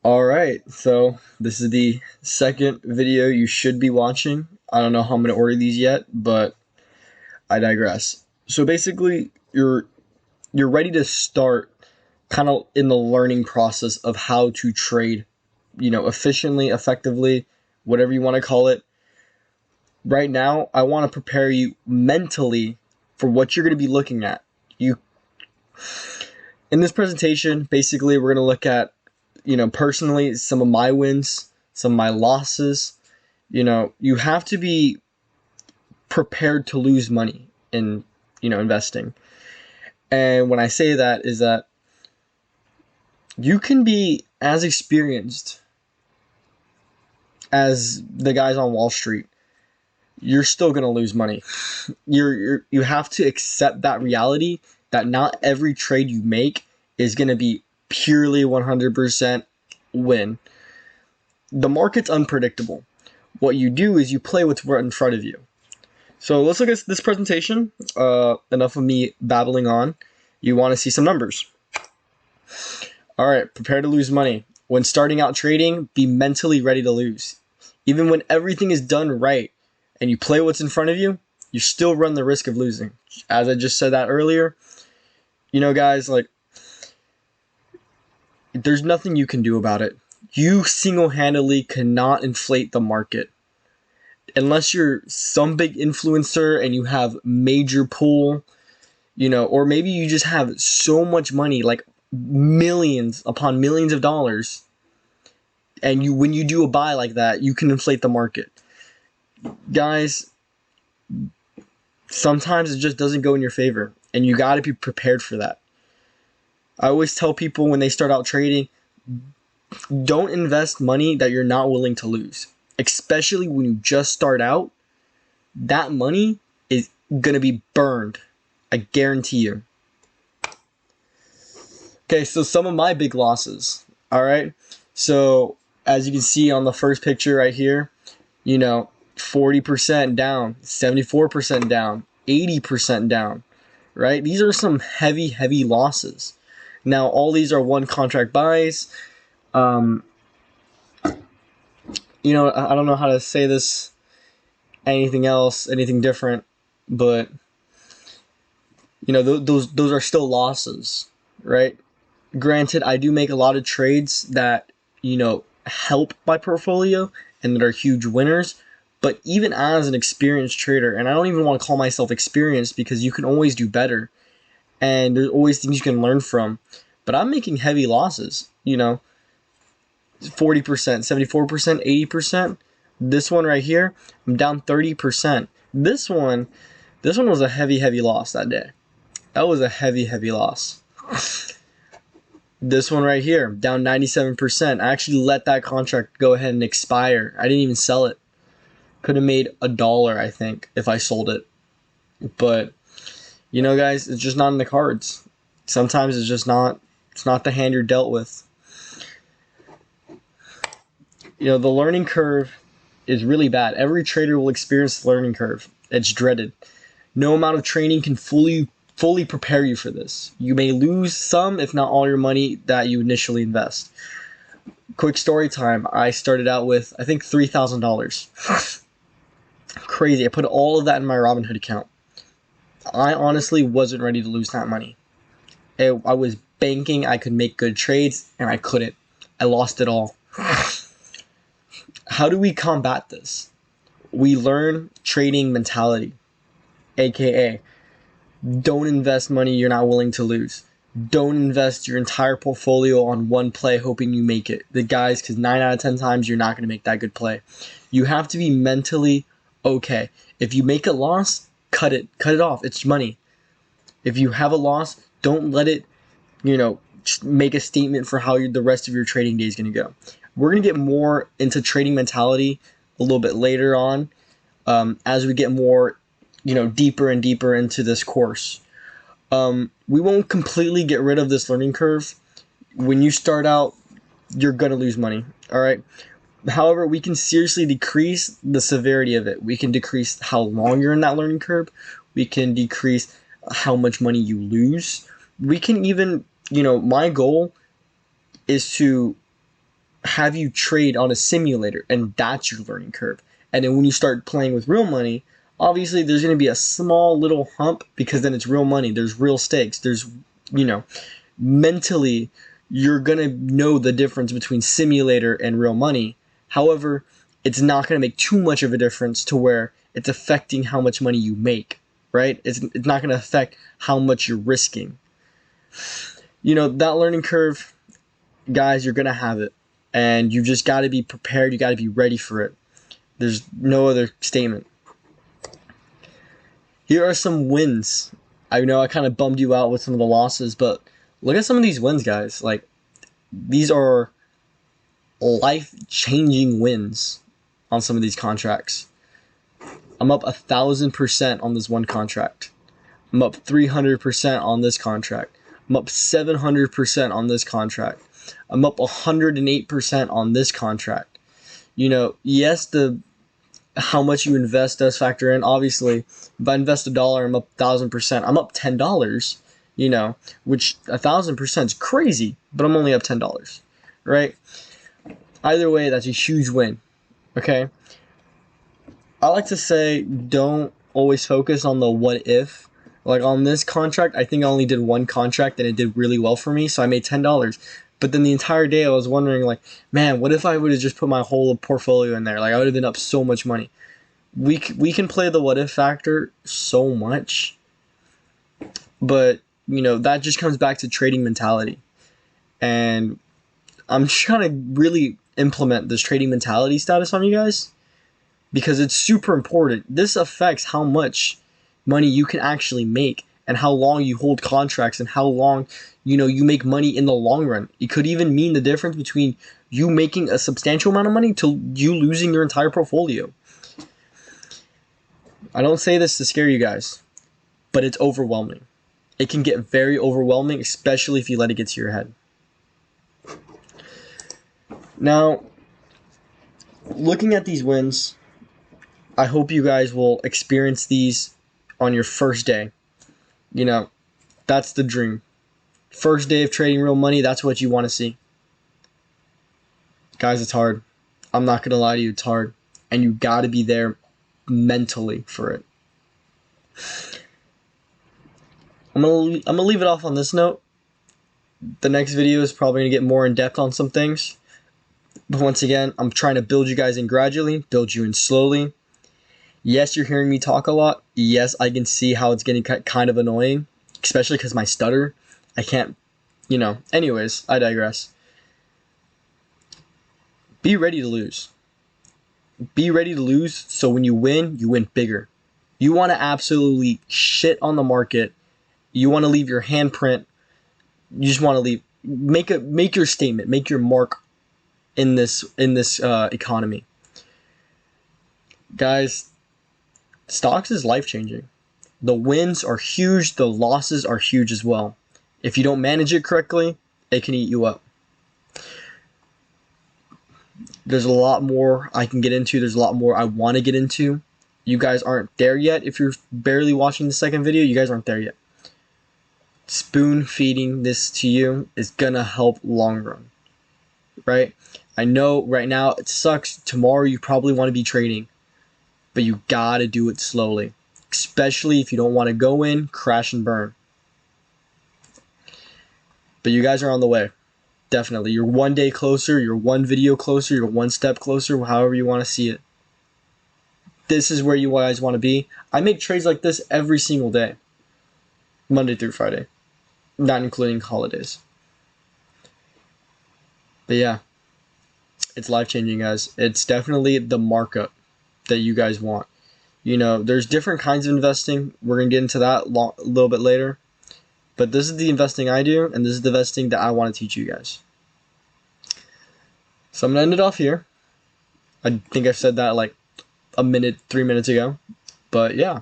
All right, so this is the second video you should be watching. I don't know how I'm going to order these yet, but I digress. So basically, you're ready to start kind of in the learning process of how to trade, efficiently, effectively, whatever you want to call it. Right now, I want to prepare you mentally for what you're going to be looking at. You In this presentation, basically we're going to look at personally, some of my wins, some of my losses. You have to be prepared to lose money in, investing. And when I say that is that you can be as experienced as the guys on Wall Street. You're still going to lose money. You have to accept that reality that not every trade you make is going to be purely 100% win. The market's unpredictable. What you do is you play what's right in front of you. So let's look at this presentation. Enough of me babbling on. You want to see some numbers. All right, prepare to lose money. When starting out trading, be mentally ready to lose. Even when everything is done right and you play what's in front of you, you still run the risk of losing. As I just said that earlier, guys, there's nothing you can do about it. You single-handedly cannot inflate the market. Unless you're some big influencer and you have major pool, or maybe you just have so much money, like millions upon millions of dollars, and when you do a buy like that, you can inflate the market. Guys, sometimes it just doesn't go in your favor, and you got to be prepared for that. I always tell people when they start out trading, don't invest money that you're not willing to lose. Especially when you just start out, that money is going to be burned. I guarantee you. Okay, so some of my big losses. All right. So as you can see on the first picture right here, 40% down, 74% down, 80% down, right? These are some heavy, heavy losses. Now, all these are one contract buys. I don't know how to say this, anything else, anything different, but those are still losses, right? Granted, I do make a lot of trades that help my portfolio and that are huge winners, but even as an experienced trader, and I don't even want to call myself experienced because you can always do better and there's always things you can learn from, but I'm making heavy losses, 40%, 74%, 80%. This one right here, I'm down 30%. This one was a heavy, heavy loss that day. That was a heavy, heavy loss. This one right here, down 97%. I actually let that contract go ahead and expire. I didn't even sell it. Could have made $1, I think, if I sold it. But, guys, it's just not in the cards. Sometimes it's not the hand you're dealt with. The learning curve is really bad. Every trader will experience the learning curve. It's dreaded. No amount of training can fully prepare you for this. You may lose some, if not all, your money that you initially invest. Quick story time. I started out with, I think, $3,000. Crazy. I put all of that in my Robinhood account. I honestly wasn't ready to lose that money. I was banking I could make good trades, and I couldn't. I lost it all. How do we combat this? We learn trading mentality, aka don't invest money you're not willing to lose. Don't invest your entire portfolio on one play hoping you make it. Because 9 out of 10 times you're not going to make that good play. You have to be mentally okay. If you make a loss, cut it off. It's money. If you have a loss, don't let it, just make a statement for how the rest of your trading day is going to go. We're going to get more into trading mentality a little bit later on, as we get more, deeper and deeper into this course. We won't completely get rid of this learning curve. When you start out, you're going to lose money. All right. However, we can seriously decrease the severity of it. We can decrease how long you're in that learning curve. We can decrease how much money you lose. We can even, my goal is to have you trade on a simulator, and that's your learning curve. And then when you start playing with real money, obviously there's going to be a small little hump, because then it's real money. There's real stakes. There's, mentally, you're going to know the difference between simulator and real money. However, it's not going to make too much of a difference to where it's affecting how much money you make, right? It's not going to affect how much you're risking. That learning curve, guys, you're going to have it. And you just got to be prepared. You got to be ready for it. There's no other statement. Here are some wins. I know I kind of bummed you out with some of the losses, but look at some of these wins, guys. Like, these are life-changing wins on some of these contracts. I'm up 1,000% on this one contract. I'm up 300% on this contract. I'm up 700% on this contract. I'm up 108% on this contract. Yes, how much you invest does factor in. Obviously, if I invest $1, I'm up 1,000%. I'm up $10, which 1,000% is crazy, but I'm only up $10, right? Either way, that's a huge win, okay? I like to say, don't always focus on the what if. Like on this contract, I think I only did one contract and it did really well for me, so I made $10. But then the entire day I was wondering, like, man, what if I would have just put my whole portfolio in there? Like, I would have been up so much money. We can play the what if factor so much, but that just comes back to trading mentality. And I'm trying to really implement this trading mentality status on you guys, because it's super important. This affects how much money you can actually make, and how long you hold contracts, and how long you make money in the long run. It could even mean the difference between you making a substantial amount of money to you losing your entire portfolio. I don't say this to scare you guys, but it's overwhelming. It can get very overwhelming, especially if you let it get to your head. Now, looking at these wins, I hope you guys will experience these on your first day. That's the dream. First day of trading real money, that's what you want to see. Guys, it's hard. I'm not going to lie to you, it's hard. And you got to be there mentally for it. I'm going to leave it off on this note. The next video is probably going to get more in depth on some things. But once again, I'm trying to build you guys in gradually, build you in slowly. Yes, you're hearing me talk a lot. Yes, I can see how it's getting kind of annoying, especially because my stutter. I can't, anyways, I digress. Be ready to lose. Be ready to lose so when you win bigger. You want to absolutely shit on the market. You want to leave your handprint. You just want to make your statement, make your mark in this economy. Guys, stocks is life-changing. The wins are huge, the losses are huge as well. If you don't manage it correctly, it can eat you up. There's a lot more I can get into. There's a lot more I want to get into. You guys aren't there yet. If you're barely watching the second video, you guys aren't there yet. Spoon feeding this to you is gonna help long run, right? I know right now it sucks. Tomorrow you probably want to be trading, but you gotta do it slowly, especially if you don't want to go in, crash and burn. But you guys are on the way. Definitely. You're one day closer, you're one video closer, you're one step closer, however you want to see it. This is where you guys want to be. I make trades like this every single day, Monday through Friday, not including holidays. But yeah, it's life-changing, guys. It's definitely the markup that you guys want. There's different kinds of investing. We're going to get into that a little bit later. But this is the investing I do, and this is the investing that I want to teach you guys. So I'm going to end it off here. I think I said that like 3 minutes ago. But yeah.